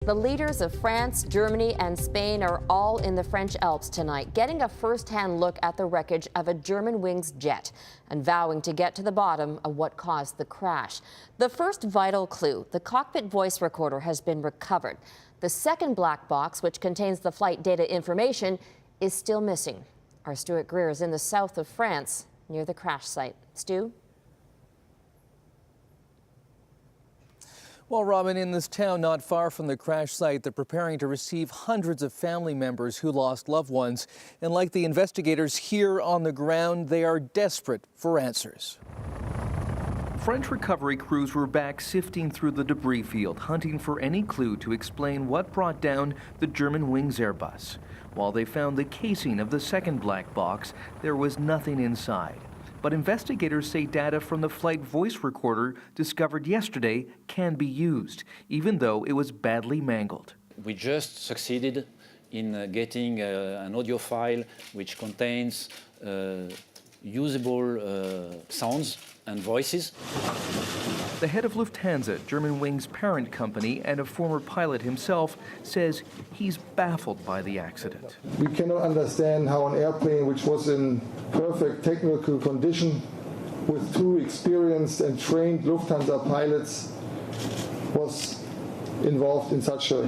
The leaders of France, Germany, and Spain are all in the French Alps tonight, getting a first-hand look at the wreckage of a Germanwings jet and vowing to get to the bottom of what caused the crash. The first vital clue, the cockpit voice recorder, has been recovered. The second black box, which contains the flight data information, is still missing. Our Stuart Greer is in the south of France, near the crash site. Stu? Well, Robin, in this town not far from the crash site, they're preparing to receive hundreds of family members who lost loved ones. And like the investigators here on the ground, they are desperate for answers. French recovery crews were back sifting through the debris field, hunting for any clue to explain what brought down the Germanwings Airbus. While they found the casing of the second black box, there was nothing inside. But investigators say data from the flight voice recorder discovered yesterday can be used, even though it was badly mangled. We just succeeded in getting an audio file which contains usable sounds and voices. The head of Lufthansa, Germanwings' parent company, and a former pilot himself, says he's baffled by the accident. We cannot understand how an airplane which was in perfect technical condition with two experienced and trained Lufthansa pilots was involved in such a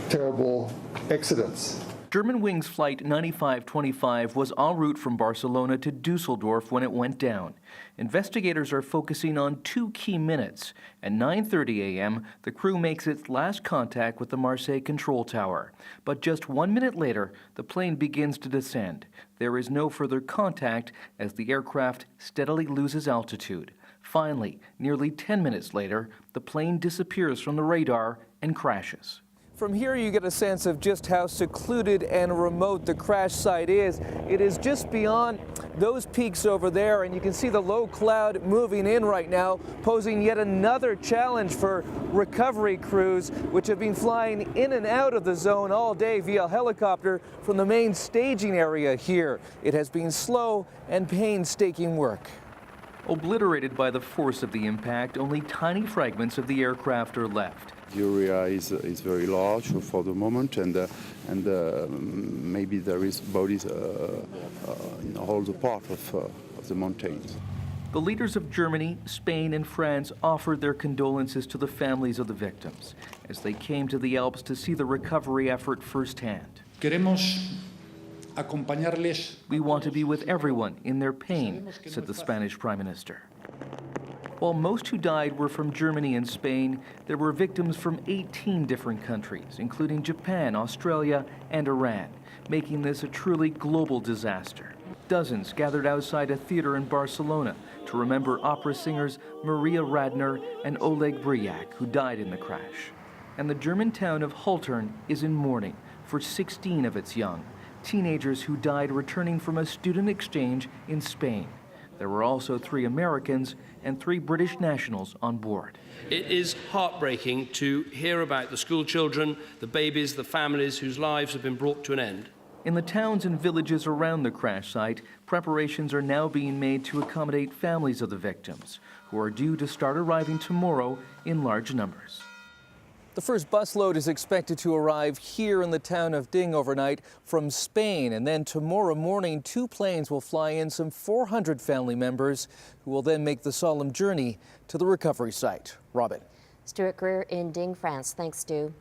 terrible accident. Germanwings Flight 9525 was en route from Barcelona to Dusseldorf when it went down. Investigators are focusing on two key minutes. At 9:30 a.m., the crew makes its last contact with the Marseille control tower. But just 1 minute later, the plane begins to descend. There is no further contact as the aircraft steadily loses altitude. Finally, nearly 10 minutes later, the plane disappears from the radar and crashes. From here, you get a sense of just how secluded and remote the crash site is. It is just beyond those peaks over there, and you can see the low cloud moving in right now, posing yet another challenge for recovery crews, which have been flying in and out of the zone all day via helicopter from the main staging area here. It has been slow and painstaking work. Obliterated by the force of the impact, only tiny fragments of the aircraft are left. The area is very large for the moment, and maybe there is bodies in all the part of the mountains. The leaders of Germany, Spain, and France offered their condolences to the families of the victims as they came to the Alps to see the recovery effort firsthand. We want to be with everyone in their pain, said the Spanish Prime Minister. While most who died were from Germany and Spain, there were victims from 18 different countries, including Japan, Australia, and Iran, making this a truly global disaster. Dozens gathered outside a theater in Barcelona to remember opera singers Maria Radner and Oleg Bryak, who died in the crash. And the German town of Hultern is in mourning for 16 of its young, teenagers who died returning from a student exchange in Spain. There were also 3 Americans and 3 British nationals on board. It is heartbreaking to hear about the school children, the babies, the families whose lives have been brought to an end. In the towns and villages around the crash site, preparations are now being made to accommodate families of the victims, who are due to start arriving tomorrow in large numbers. The first busload is expected to arrive here in the town of Ding overnight from Spain, and then tomorrow morning 2 planes will fly in some 400 family members who will then make the solemn journey to the recovery site. Robin. Stuart Greer in Ding, France. Thanks, Stu.